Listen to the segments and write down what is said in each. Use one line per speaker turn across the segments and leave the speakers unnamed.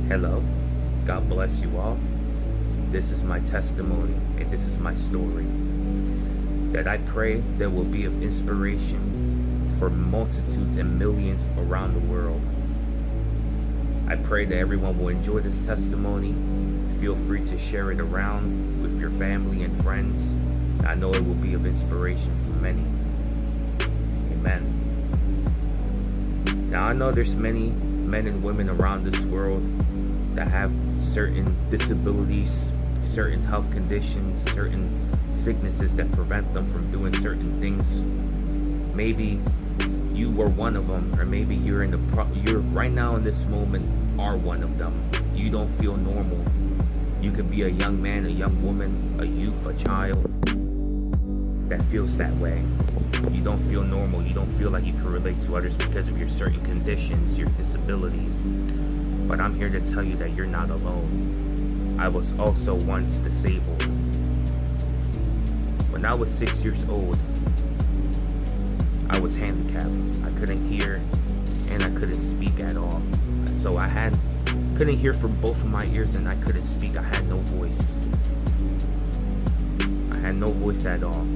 Hello, God bless you all. This is my testimony and this is my story. That I pray that will be of inspiration for multitudes and millions around the world. I pray that everyone will enjoy this testimony. Feel free to share it around with your family and friends. I know it will be of inspiration for many. Amen. Now I know there's many men and women around this world that have certain disabilities, certain health conditions, certain sicknesses that prevent them from doing certain things. Maybe you were one of them, or maybe you're right now in this moment are one of them. You don't feel normal. You could be a young man, a young woman, a youth, a child that feels that way. You don't feel normal. You don't feel like you can relate to others because of your certain conditions, your disabilities. But I'm here to tell you that you're not alone. I was also once disabled. When I was 6 years old, I was handicapped. I couldn't hear and I couldn't speak at all. So I couldn't hear from both of my ears and I couldn't speak. I had no voice. I had no voice at all.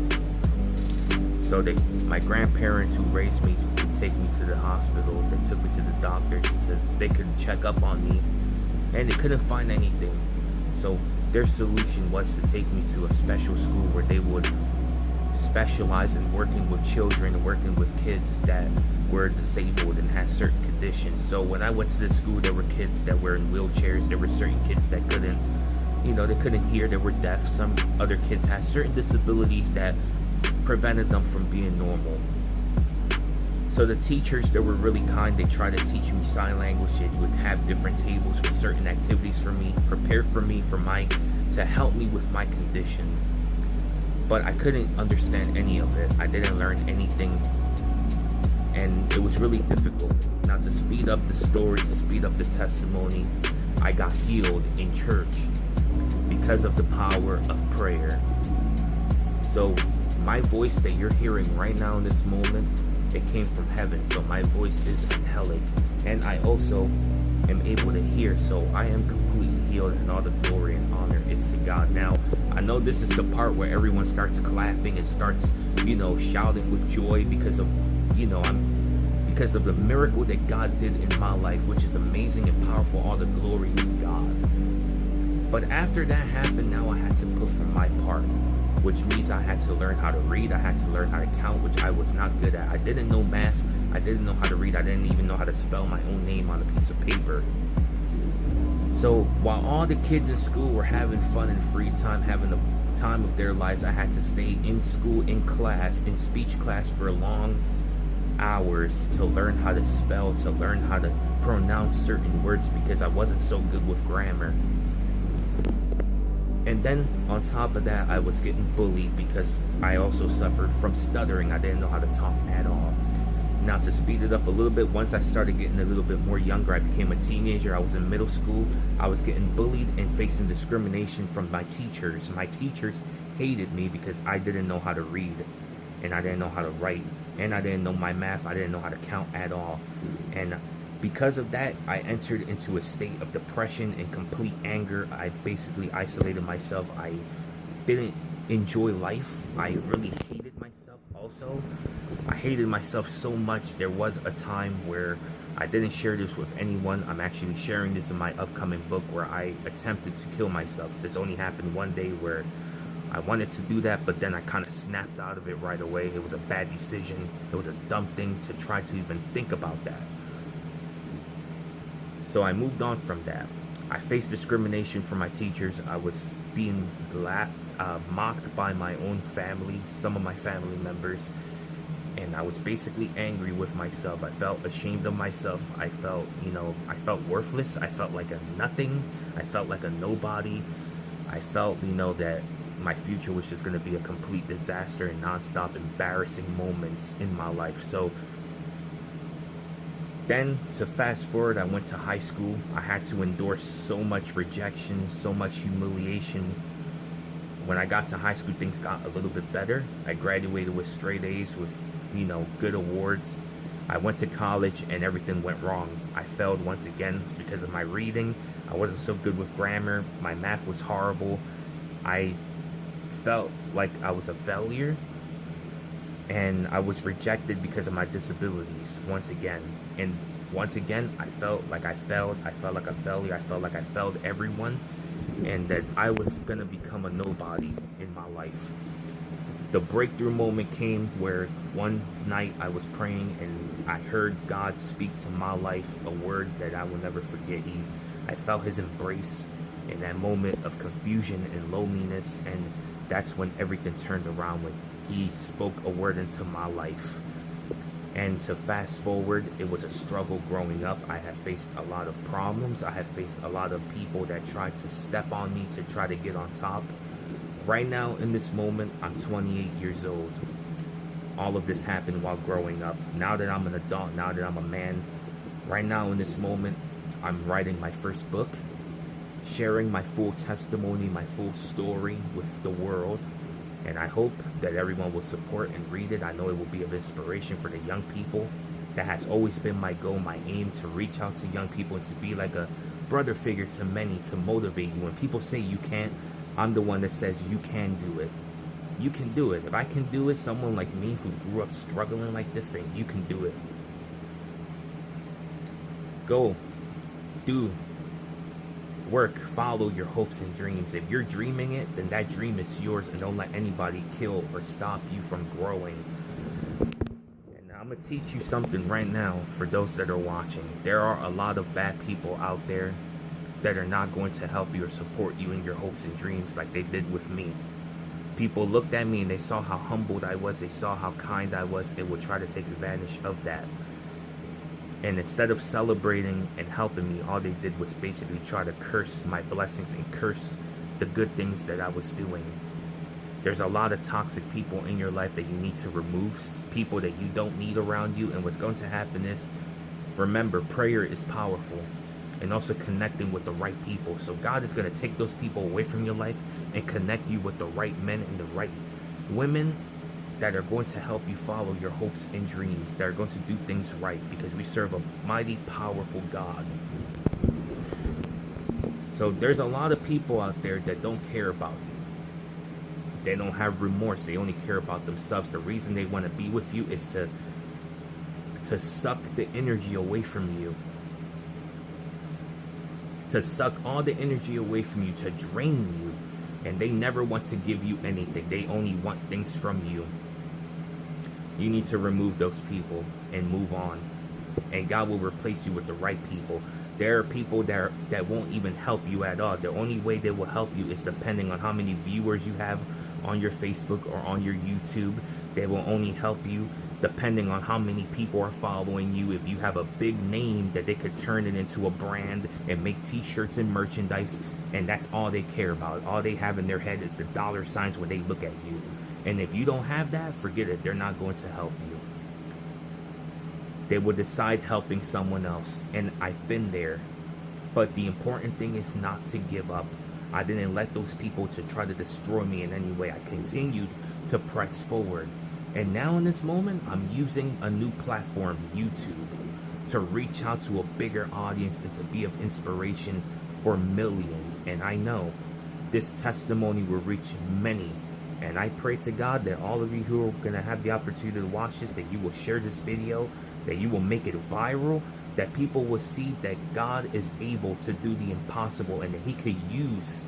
So my grandparents who raised me would take me to the hospital. They took me to the doctors they could check up on me, and they couldn't find anything. So their solution was to take me to a special school where they would specialize in working with children and working with kids that were disabled and had certain conditions. So when I went to this school, there were kids that were in wheelchairs. There were certain kids that couldn't, they couldn't hear. They were deaf. Some other kids had certain disabilities that prevented them from being normal. So the teachers, they were really kind. They tried to teach me sign language. They would have different tables with certain activities for me, prepared for me to help me with my condition. But I couldn't understand any of it. I didn't learn anything, and it was really difficult. Now, to speed up the story, to speed up the testimony, I got healed in church because of the power of prayer. So my voice that you're hearing right now in this moment, it came from heaven. So my voice is angelic, and I also am able to hear. So I am completely healed, and all the glory and honor is to God. Now, I know this is the part where everyone starts clapping and starts, shouting with joy because of, because of the miracle that God did in my life, which is amazing and powerful. All the glory to God. But after that happened, now I had to put from my part, which means I had to learn how to read. I had to learn how to count, which I was not good at. I didn't know math. I didn't know how to read. I didn't even know how to spell my own name on a piece of paper. So while all the kids in school were having fun and free time, having the time of their lives, I had to stay in school, in class, in speech class for long hours to learn how to spell, to learn how to pronounce certain words because I wasn't so good with grammar. And then on top of that, I was getting bullied because I also suffered from stuttering. I didn't know how to talk at all. Now, to speed it up a little bit, once I started getting a little bit more younger, I became a teenager. I was in middle school. I was getting bullied and facing discrimination from my teachers. My teachers hated me because I didn't know how to read, and I didn't know how to write, and I didn't know my math. I didn't know how to count at all. And because of that, I entered into a state of depression and complete anger. I basically isolated myself. I didn't enjoy life. I really hated myself also. I hated myself so much. There was a time where I didn't share this with anyone. I'm actually sharing this in my upcoming book where I attempted to kill myself. This only happened one day where I wanted to do that, but then I kind of snapped out of it right away. It was a bad decision. It was a dumb thing to try to even think about that. So I moved on from that. I faced discrimination from my teachers. I was being mocked by my own family, some of my family members, and I was basically angry with myself. I felt ashamed of myself. I felt, I felt worthless. I felt like a nothing. I felt like a nobody. I felt, that my future was just going to be a complete disaster and nonstop embarrassing moments in my life. So then, to fast forward, I went to high school. I had to endure so much rejection, so much humiliation. When I got to high school, things got a little bit better. I graduated with straight A's, with, good awards. I went to college and everything went wrong. I failed once again because of my reading. I wasn't so good with grammar. My math was horrible. I felt like I was a failure, and I was rejected because of my disabilities once again. And once again, I felt like I failed. I felt like a failure. I felt like I failed everyone, and that I was gonna become a nobody in my life. The breakthrough moment came where one night I was praying and I heard God speak to my life a word that I will never forget. I felt his embrace in that moment of confusion and loneliness, and that's when everything turned around when he spoke a word into my life. And to fast forward, it was a struggle growing up. I had faced a lot of problems. I had faced a lot of people that tried to step on me to try to get on top. Right now, in this moment, I'm 28 years old. All of this happened while growing up. Now that I'm an adult, now that I'm a man, right now in this moment, I'm writing my first book, sharing my full testimony, my full story with the world. And I hope that everyone will support and read it. I know it will be of inspiration for the young people. That has always been my goal, my aim, to reach out to young people and to be like a brother figure to many, to motivate you. When people say you can't, I'm the one that says you can do it. You can do it. If I can do it, someone like me who grew up struggling like this, then you can do it. Go. Do. Work. Follow your hopes and dreams. If you're dreaming it, then that dream is yours, and don't let anybody kill or stop you from growing. And I'm going to teach you something right now for those that are watching. There are a lot of bad people out there that are not going to help you or support you in your hopes and dreams like they did with me. People looked at me and they saw how humbled I was, they saw how kind I was, they would try to take advantage of that. And instead of celebrating and helping me, all they did was basically try to curse my blessings and curse the good things that I was doing. There's a lot of toxic people in your life that you need to remove, people that you don't need around you. And what's going to happen is, remember, prayer is powerful. And also connecting with the right people. So God is going to take those people away from your life and connect you with the right men and the right women that are going to help you follow your hopes and dreams, that are going to do things right, because we serve a mighty, powerful God. So there's a lot of people out there that don't care about you. They don't have remorse. They only care about themselves. The reason they want to be with you is to suck the energy away from you. To suck all the energy away from you, to drain you. And they never want to give you anything. They only want things from you. You need to remove those people and move on. And God will replace you with the right people. There are people that won't even help you at all. The only way they will help you is depending on how many viewers you have on your Facebook or on your YouTube. They will only help you depending on how many people are following you. If you have a big name that they could turn it into a brand and make t-shirts and merchandise, and that's all they care about. All they have in their head is the dollar signs when they look at you. And if you don't have that, forget it. They're not going to help you. They will decide helping someone else. And I've been there. But the important thing is not to give up. I didn't let those people to try to destroy me in any way. I continued to press forward. And now in this moment, I'm using a new platform, YouTube, to reach out to a bigger audience and to be of inspiration for millions. And I know this testimony will reach many. And I pray to God that all of you who are going to have the opportunity to watch this, that you will share this video, that you will make it viral, that people will see that God is able to do the impossible, and that he could use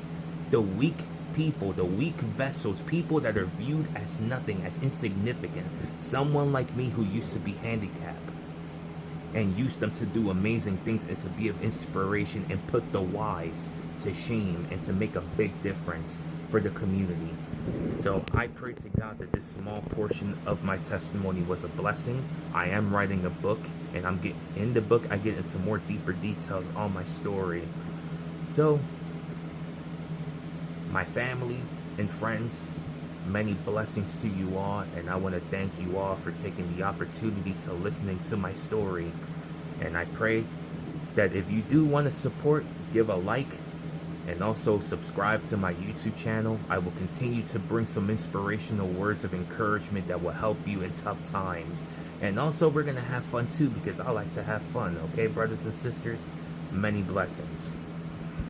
the weak people, the weak vessels, people that are viewed as nothing, as insignificant. Someone like me who used to be handicapped, and use them to do amazing things and to be of inspiration and put the wise to shame and to make a big difference for the community. So I pray to God that this small portion of my testimony was a blessing. I am writing a book, and in the book I get into more deeper details on my story. So my family and friends, many blessings to you all, and I want to thank you all for taking the opportunity to listening to my story. And I pray that if you do want to support, give a like, And also subscribe to my YouTube channel. I will continue to bring some inspirational words of encouragement that will help you in tough times. And also we're going to have fun too, because I like to have fun, okay, brothers and sisters? Many blessings.